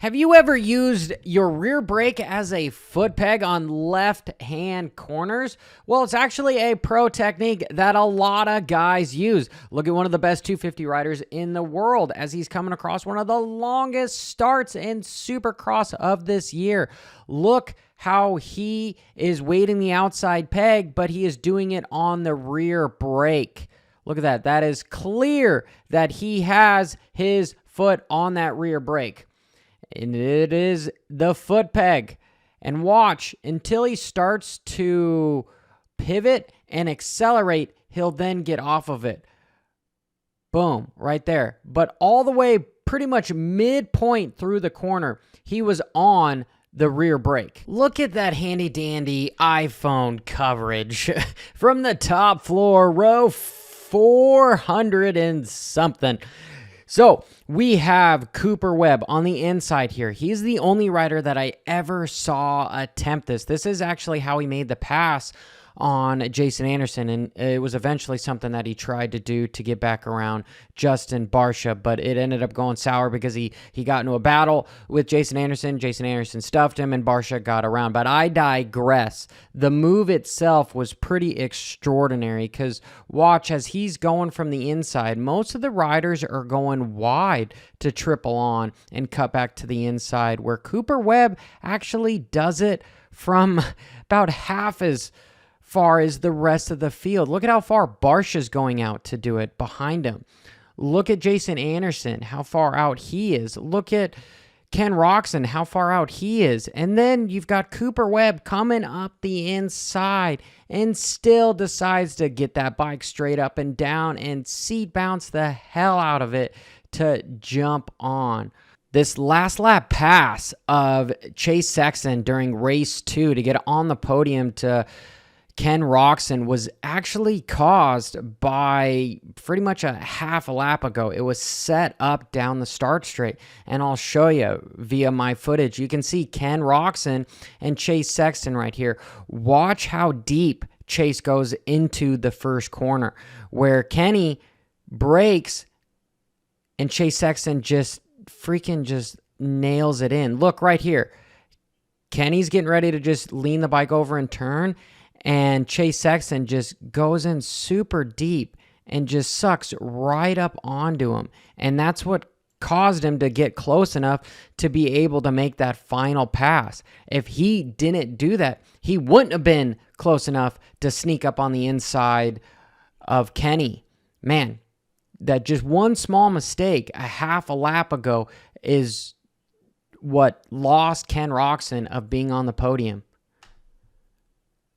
Have you ever used your rear brake as a foot peg on left-hand corners? Well, it's actually a pro technique that a lot of guys use. Look at one of the best 250 riders in the world as he's coming across one of the longest starts in Supercross of this year. Look how he is weighting the outside peg, but he is doing it on the rear brake. Look at that. That is clear that he has his foot on that rear brake. And it is the foot peg. And watch, until he starts to pivot and accelerate, he'll then get off of it. Boom, right there. But all the way pretty much midpoint through the corner, he was on the rear brake. Look at that handy dandy iPhone coverage from the top floor, row 400 and something. So we have Cooper Webb on the inside here. He's the only rider that I ever saw attempt this. This is actually how he made the pass on Jason Anderson, and it was eventually something that he tried to do to get back around Justin Barcia, but it ended up going sour because he got into a battle with Jason Anderson. Jason Anderson stuffed him, and Barcia got around. But I digress. The move itself was pretty extraordinary because watch, as he's going from the inside, most of the riders are going wide to triple on and cut back to the inside, where Cooper Webb actually does it from about half as far as the rest of the field. Look at how far Barcia's going out to do it behind him. Look at Jason Anderson, how far out he is. Look at Ken Roczen, how far out he is. And then you've got Cooper Webb coming up the inside and still decides to get that bike straight up and down and seat bounce the hell out of it to jump on. This last lap pass of Chase Sexton during race 2 to get on the podium to Ken Roczen was actually caused by pretty much a half a lap ago. It was set up down the start straight, and I'll show you via my footage. You can see Ken Roczen and Chase Sexton right here. Watch how deep Chase goes into the first corner, where Kenny brakes and Chase Sexton just nails it in. Look right here. Kenny's getting ready to just lean the bike over and turn, and Chase Sexton just goes in super deep and just sucks right up onto him. And that's what caused him to get close enough to be able to make that final pass. If he didn't do that, he wouldn't have been close enough to sneak up on the inside of Kenny. Man, that just one small mistake a half a lap ago is what lost Ken Roczen of being on the podium.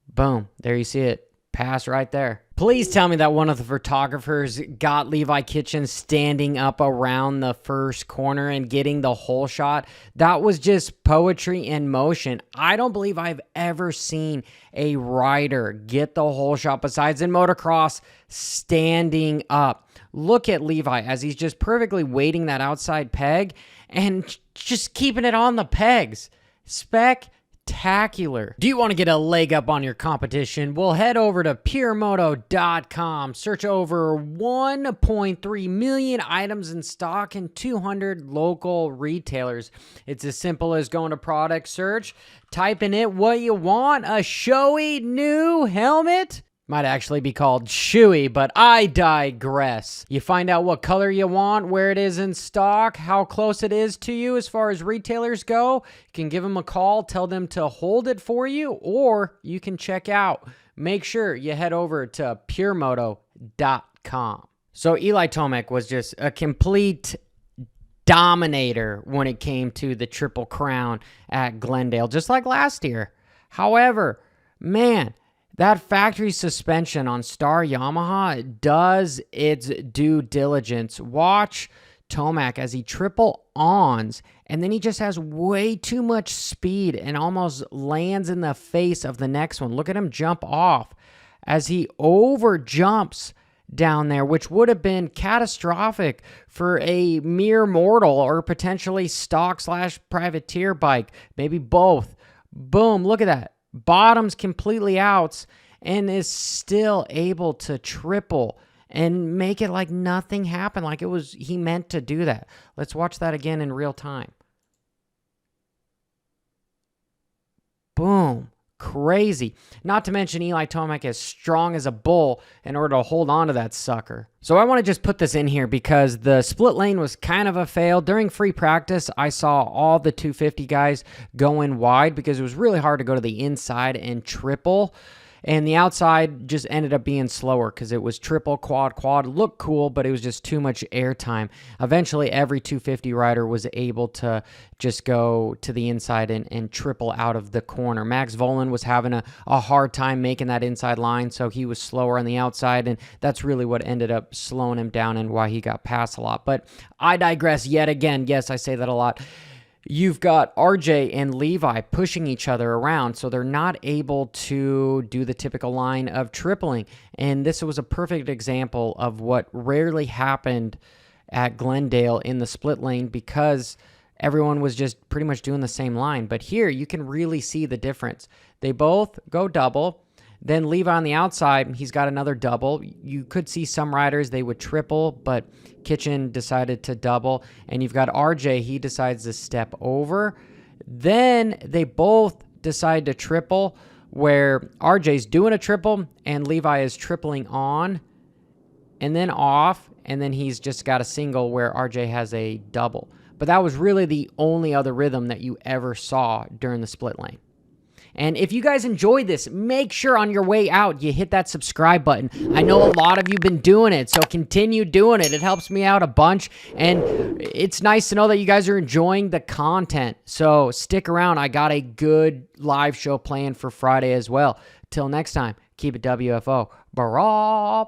Boom. There you see it. Pass right there. Please tell me that one of the photographers got Levi Kitchens standing up around the first corner and getting the whole shot. That was just poetry in motion. I don't believe I've ever seen a rider get the whole shot, besides in motocross, standing up. Look at Levi as he's just perfectly weighting that outside peg and just keeping it on the pegs. Spectacular. Do you want to get a leg up on your competition? Well, head over to puremoto.com. Search over 1.3 million items in stock and 200 local retailers. It's as simple as going to product search, typing in what you want, a showy new helmet. Might actually be called Shoey, but I digress. You find out what color you want, where it is in stock, how close it is to you as far as retailers go. You can give them a call, tell them to hold it for you, or you can check out. Make sure you head over to puremoto.com. So Eli Tomac was just a complete dominator when it came to the Triple Crown at Glendale, just like last year. However, man, that factory suspension on Star Yamaha does its due diligence. Watch Tomac as he triple ons, and then he just has way too much speed and almost lands in the face of the next one. Look at him jump off as he over jumps down there, which would have been catastrophic for a mere mortal or potentially stock/privateer bike. Maybe both. Boom, look at that. Bottoms completely out and is still able to triple and make it like nothing happened, like he meant to do that. Let's watch that again in real time. boom. Crazy. Not to mention Eli Tomac is strong as a bull in order to hold on to that sucker. So I want to just put this in here because the split lane was kind of a fail. During free practice, I saw all the 250 guys going wide because it was really hard to go to the inside and triple. And the outside just ended up being slower because it was triple, quad. Looked cool, but it was just too much air time. Eventually, every 250 rider was able to just go to the inside and triple out of the corner. Max Volan was having a hard time making that inside line, so he was slower on the outside, and that's really what ended up slowing him down and why he got passed a lot. But I digress yet again. Yes, I say that a lot. You've got RJ and Levi pushing each other around, so they're not able to do the typical line of tripling. And this was a perfect example of what rarely happened at Glendale in the split lane because everyone was just pretty much doing the same line. But here, you can really see the difference. They both go double. Then Levi on the outside, he's got another double. You could see some riders, they would triple, but Kitchen decided to double. And you've got RJ, he decides to step over. Then they both decide to triple, where RJ's doing a triple and Levi is tripling on and then off. And then he's just got a single where RJ has a double. But that was really the only other rhythm that you ever saw during the split lane. And if you guys enjoyed this, make sure on your way out you hit that subscribe button. I know a lot of you have been doing it, so continue doing it. It helps me out a bunch, and it's nice to know that you guys are enjoying the content. So stick around. I got a good live show planned for Friday as well. Till next time, keep it WFO. Bye.